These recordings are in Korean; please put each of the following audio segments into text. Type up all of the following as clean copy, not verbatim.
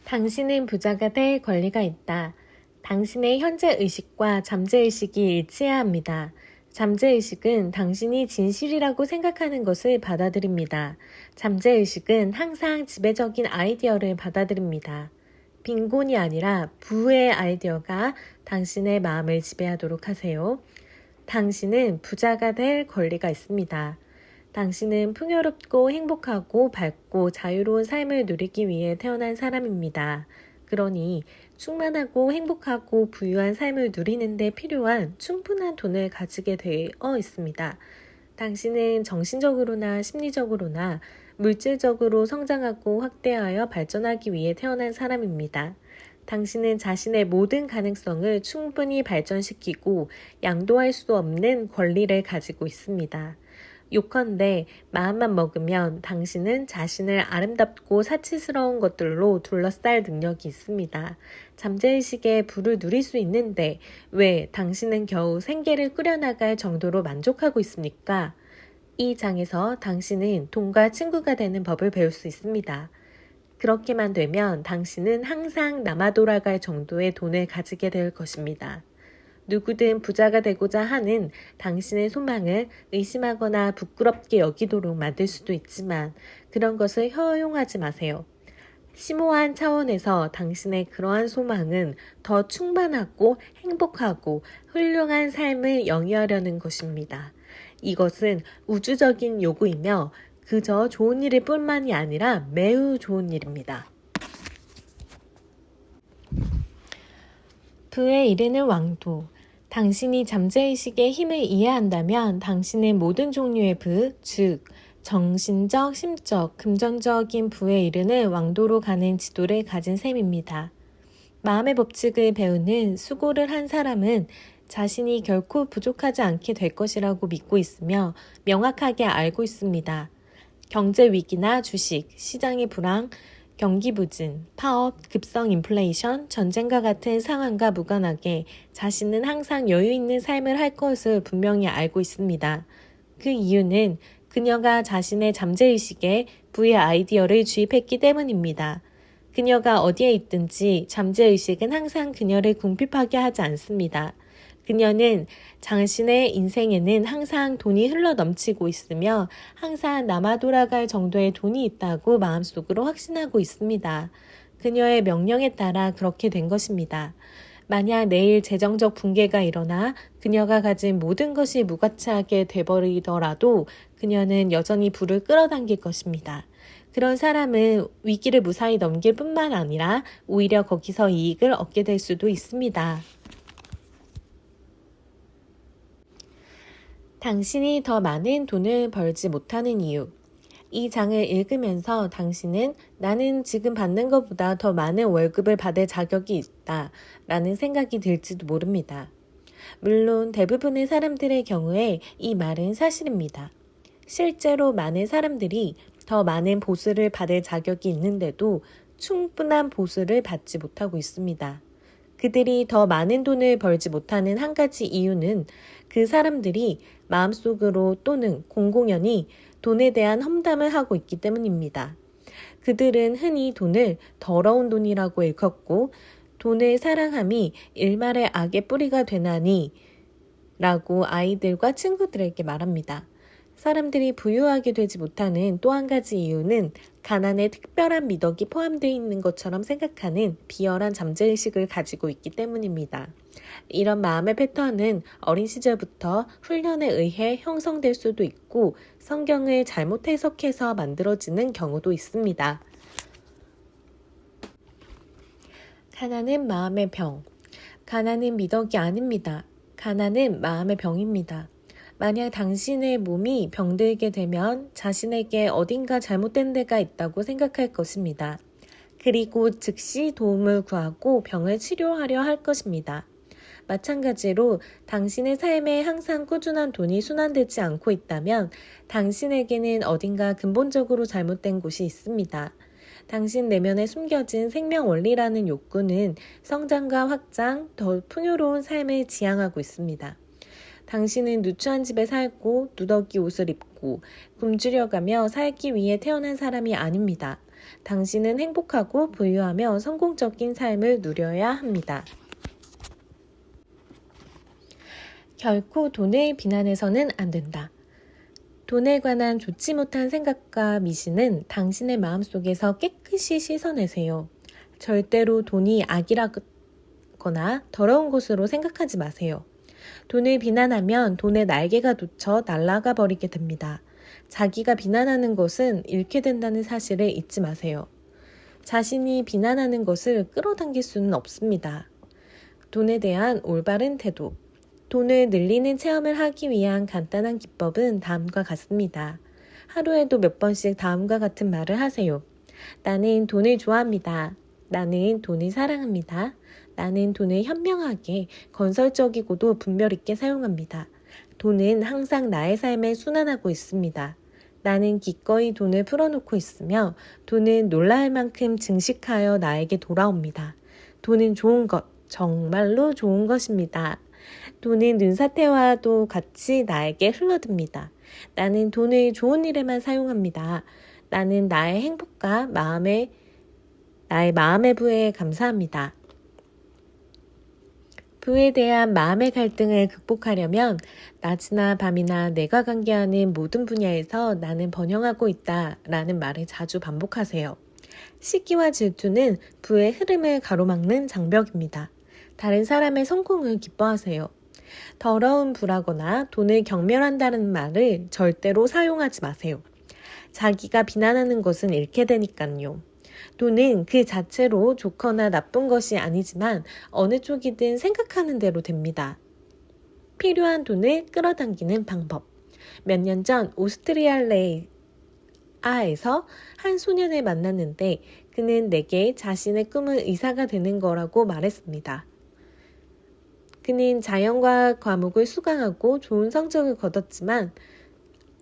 당신은 부자가 될 권리가 있다. 당신의 현재 의식과 잠재의식이 일치해야 합니다. 잠재의식은 당신이 진실이라고 생각하는 것을 받아들입니다. 잠재의식은 항상 지배적인 아이디어를 받아들입니다. 빈곤이 아니라 부의 아이디어가 당신의 마음을 지배하도록 하세요. 당신은 부자가 될 권리가 있습니다. 당신은 풍요롭고 행복하고 밝고 자유로운 삶을 누리기 위해 태어난 사람입니다. 그러니 충만하고 행복하고 부유한 삶을 누리는 데 필요한 충분한 돈을 가지게 되어 있습니다. 당신은 정신적으로나 심리적으로나 물질적으로 성장하고 확대하여 발전하기 위해 태어난 사람입니다. 당신은 자신의 모든 가능성을 충분히 발전시키고 양도할 수 없는 권리를 가지고 있습니다. 요컨대 마음만 먹으면 당신은 자신을 아름답고 사치스러운 것들로 둘러쌀 능력이 있습니다. 잠재의식의 부를 누릴 수 있는데 왜 당신은 겨우 생계를 꾸려나갈 정도로 만족하고 있습니까? 이 장에서 당신은 돈과 친구가 되는 법을 배울 수 있습니다. 그렇게만 되면 당신은 항상 남아 돌아갈 정도의 돈을 가지게 될 것입니다. 누구든 부자가 되고자 하는 당신의 소망을 의심하거나 부끄럽게 여기도록 만들 수도 있지만 그런 것을 허용하지 마세요. 심오한 차원에서 당신의 그러한 소망은 더 충만하고 행복하고 훌륭한 삶을 영위하려는 것입니다. 이것은 우주적인 요구이며 그저 좋은 일일 뿐만이 아니라 매우 좋은 일입니다. 부에 이르는 왕도. 당신이 잠재의식의 힘을 이해한다면 당신은 모든 종류의 부, 즉 정신적, 심적, 금전적인 부에 이르는 왕도로 가는 지도를 가진 셈입니다. 마음의 법칙을 배우는 수고를 한 사람은 자신이 결코 부족하지 않게 될 것이라고 믿고 있으며 명확하게 알고 있습니다. 경제 위기나 주식, 시장의 불황, 경기 부진, 파업, 급성 인플레이션, 전쟁과 같은 상황과 무관하게 자신은 항상 여유 있는 삶을 할 것을 분명히 알고 있습니다. 그 이유는 그녀가 자신의 잠재의식에 부의 아이디어를 주입했기 때문입니다. 그녀가 어디에 있든지 잠재의식은 항상 그녀를 궁핍하게 하지 않습니다. 그녀는 자신의 인생에는 항상 돈이 흘러 넘치고 있으며 항상 남아 돌아갈 정도의 돈이 있다고 마음속으로 확신하고 있습니다. 그녀의 명령에 따라 그렇게 된 것입니다. 만약 내일 재정적 붕괴가 일어나 그녀가 가진 모든 것이 무가치하게 돼버리더라도 그녀는 여전히 부를 끌어당길 것입니다. 그런 사람은 위기를 무사히 넘길 뿐만 아니라 오히려 거기서 이익을 얻게 될 수도 있습니다. 당신이 더 많은 돈을 벌지 못하는 이유. 이 장을 읽으면서 당신은 나는 지금 받는 것보다 더 많은 월급을 받을 자격이 있다 라는 생각이 들지도 모릅니다. 물론 대부분의 사람들의 경우에 이 말은 사실입니다. 실제로 많은 사람들이 더 많은 보수를 받을 자격이 있는데도 충분한 보수를 받지 못하고 있습니다. 그들이 더 많은 돈을 벌지 못하는 한 가지 이유는 그 사람들이 마음속으로 또는 공공연히 돈에 대한 험담을 하고 있기 때문입니다. 그들은 흔히 돈을 더러운 돈이라고 일컫고 돈을 사랑함이 일말의 악의 뿌리가 되나니 라고 아이들과 친구들에게 말합니다. 사람들이 부유하게 되지 못하는 또 한 가지 이유는 가난에 특별한 미덕이 포함되어 있는 것처럼 생각하는 비열한 잠재의식을 가지고 있기 때문입니다. 이런 마음의 패턴은 어린 시절부터 훈련에 의해 형성될 수도 있고 성경을 잘못 해석해서 만들어지는 경우도 있습니다. 가난은 마음의 병. 가난은 미덕이 아닙니다. 가난은 마음의 병입니다. 만약 당신의 몸이 병들게 되면 자신에게 어딘가 잘못된 데가 있다고 생각할 것입니다. 그리고 즉시 도움을 구하고 병을 치료하려 할 것입니다. 마찬가지로 당신의 삶에 항상 꾸준한 돈이 순환되지 않고 있다면 당신에게는 어딘가 근본적으로 잘못된 곳이 있습니다. 당신 내면에 숨겨진 생명 원리라는 욕구는 성장과 확장, 더 풍요로운 삶을 지향하고 있습니다. 당신은 누추한 집에 살고 누더기 옷을 입고 굶주려가며 살기 위해 태어난 사람이 아닙니다. 당신은 행복하고 부유하며 성공적인 삶을 누려야 합니다. 결코 돈을 비난해서는 안 된다. 돈에 관한 좋지 못한 생각과 미신은 당신의 마음속에서 깨끗이 씻어내세요. 절대로 돈이 악이라거나 더러운 것으로 생각하지 마세요. 돈을 비난하면 돈의 날개가 놓쳐 날아가 버리게 됩니다. 자기가 비난하는 것은 잃게 된다는 사실을 잊지 마세요. 자신이 비난하는 것을 끌어당길 수는 없습니다. 돈에 대한 올바른 태도. 돈을 늘리는 체험을 하기 위한 간단한 기법은 다음과 같습니다. 하루에도 몇 번씩 다음과 같은 말을 하세요. 나는 돈을 좋아합니다. 나는 돈을 사랑합니다. 나는 돈을 현명하게, 건설적이고도 분별 있게 사용합니다. 돈은 항상 나의 삶에 순환하고 있습니다. 나는 기꺼이 돈을 풀어놓고 있으며 돈은 놀라할 만큼 증식하여 나에게 돌아옵니다. 돈은 좋은 것, 정말로 좋은 것입니다. 돈은 눈사태와도 같이 나에게 흘러듭니다. 나는 돈을 좋은 일에만 사용합니다. 나는 나의 행복과 나의 마음의 부에 감사합니다. 부에 대한 마음의 갈등을 극복하려면 낮이나 밤이나 내가 관계하는 모든 분야에서 나는 번영하고 있다라는 말을 자주 반복하세요. 시기와 질투는 부의 흐름을 가로막는 장벽입니다. 다른 사람의 성공을 기뻐하세요. 더러운 부라거나 돈을 경멸한다는 말을 절대로 사용하지 마세요. 자기가 비난하는 것은 잃게 되니까요. 돈은 그 자체로 좋거나 나쁜 것이 아니지만 어느 쪽이든 생각하는 대로 됩니다. 필요한 돈을 끌어당기는 방법. 몇 년 전 오스트리아에서 한 소년을 만났는데 그는 내게 자신의 꿈은 의사가 되는 거라고 말했습니다. 그는 자연과학 과목을 수강하고 좋은 성적을 거뒀지만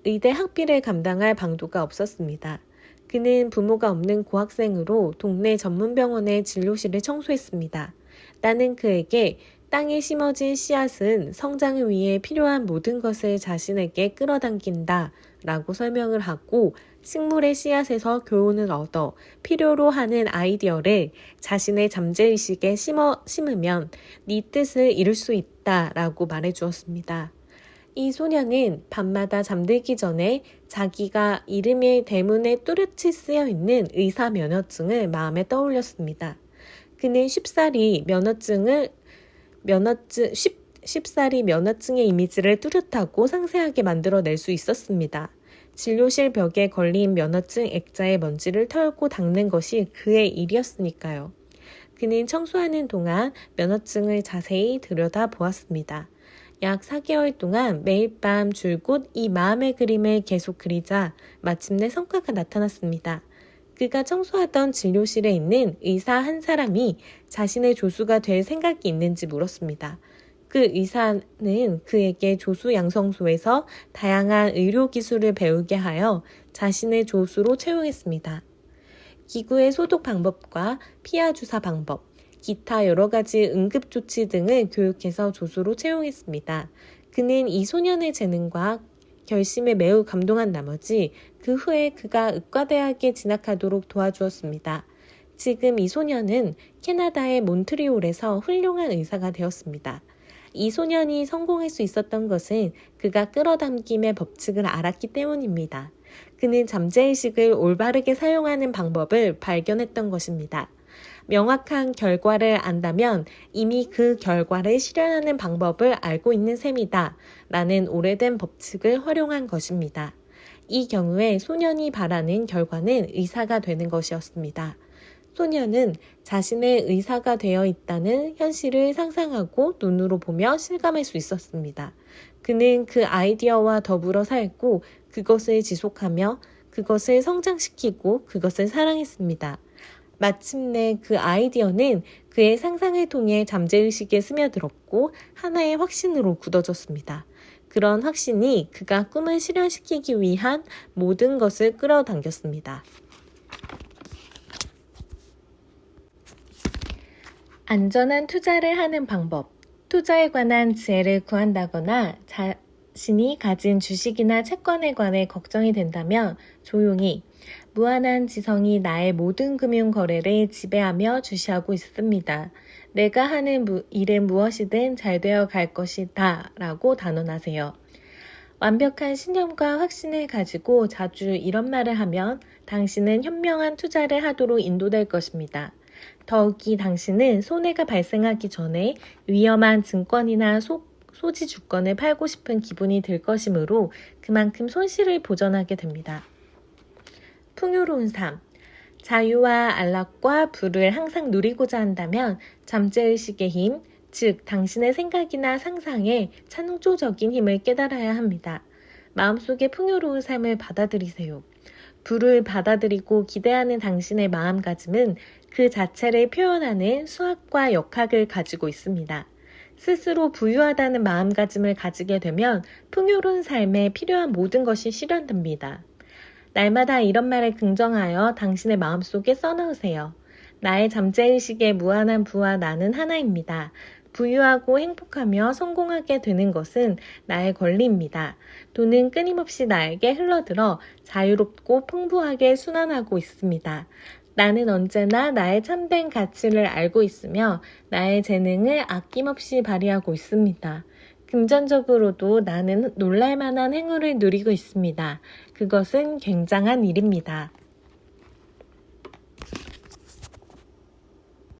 의대 학비를 감당할 방도가 없었습니다. 그는 부모가 없는 고학생으로 동네 전문병원의 진료실을 청소했습니다. 나는 그에게 땅에 심어진 씨앗은 성장을 위해 필요한 모든 것을 자신에게 끌어당긴다 라고 설명을 하고 식물의 씨앗에서 교훈을 얻어 필요로 하는 아이디어를 자신의 잠재의식에 심으면 네 뜻을 이룰 수 있다 라고 말해주었습니다. 이 소년은 밤마다 잠들기 전에 자기가 이름의 대문에 뚜렷이 쓰여있는 의사 면허증을 마음에 떠올렸습니다. 그는 쉽사리 면허증의 이미지를 뚜렷하고 상세하게 만들어낼 수 있었습니다. 진료실 벽에 걸린 면허증 액자의 먼지를 털고 닦는 것이 그의 일이었으니까요. 그는 청소하는 동안 면허증을 자세히 들여다보았습니다. 약 4개월 동안 매일 밤 줄곧 이 마음의 그림을 계속 그리자 마침내 성과가 나타났습니다. 그가 청소하던 진료실에 있는 의사 한 사람이 자신의 조수가 될 생각이 있는지 물었습니다. 그 의사는 그에게 조수 양성소에서 다양한 의료기술을 배우게 하여 자신의 조수로 채용했습니다. 기구의 소독 방법과 피하 주사 방법, 기타 여러 가지 응급조치 등을 교육해서 조수로 채용했습니다. 그는 이 소년의 재능과 결심에 매우 감동한 나머지 그 후에 그가 의과대학에 진학하도록 도와주었습니다. 지금 이 소년은 캐나다의 몬트리올에서 훌륭한 의사가 되었습니다. 이 소년이 성공할 수 있었던 것은 그가 끌어당김의 법칙을 알았기 때문입니다. 그는 잠재의식을 올바르게 사용하는 방법을 발견했던 것입니다. 명확한 결과를 안다면 이미 그 결과를 실현하는 방법을 알고 있는 셈이다 라는 오래된 법칙을 활용한 것입니다. 이 경우에 소년이 바라는 결과는 의사가 되는 것이었습니다. 소년은 자신의 의사가 되어 있다는 현실을 상상하고 눈으로 보며 실감할 수 있었습니다. 그는 그 아이디어와 더불어 살고 그것을 지속하며 그것을 성장시키고 그것을 사랑했습니다. 마침내 그 아이디어는 그의 상상을 통해 잠재의식에 스며들었고 하나의 확신으로 굳어졌습니다. 그런 확신이 그가 꿈을 실현시키기 위한 모든 것을 끌어당겼습니다. 안전한 투자를 하는 방법. 투자에 관한 지혜를 구한다거나 자신이 가진 주식이나 채권에 관해 걱정이 된다면 조용히 무한한 지성이 나의 모든 금융 거래를 지배하며 주시하고 있습니다. 내가 하는 일은 무엇이든 잘 되어 갈 것이다 라고 단언하세요. 완벽한 신념과 확신을 가지고 자주 이런 말을 하면 당신은 현명한 투자를 하도록 인도될 것입니다. 더욱이 당신은 손해가 발생하기 전에 위험한 증권이나 소지 주권을 팔고 싶은 기분이 들 것이므로 그만큼 손실을 보전하게 됩니다. 풍요로운 삶. 자유와 안락과 부를 항상 누리고자 한다면 잠재의식의 힘, 즉 당신의 생각이나 상상에 창조적인 힘을 깨달아야 합니다. 마음속에 풍요로운 삶을 받아들이세요. 부를 받아들이고 기대하는 당신의 마음가짐은 그 자체를 표현하는 수학과 역학을 가지고 있습니다. 스스로 부유하다는 마음가짐을 가지게 되면 풍요로운 삶에 필요한 모든 것이 실현됩니다. 날마다 이런 말을 긍정하여 당신의 마음속에 써넣으세요. 나의 잠재의식의 무한한 부와 나는 하나입니다. 부유하고 행복하며 성공하게 되는 것은 나의 권리입니다. 돈은 끊임없이 나에게 흘러들어 자유롭고 풍부하게 순환하고 있습니다. 나는 언제나 나의 참된 가치를 알고 있으며 나의 재능을 아낌없이 발휘하고 있습니다. 금전적으로도 나는 놀랄만한 행운을 누리고 있습니다. 그것은 굉장한 일입니다.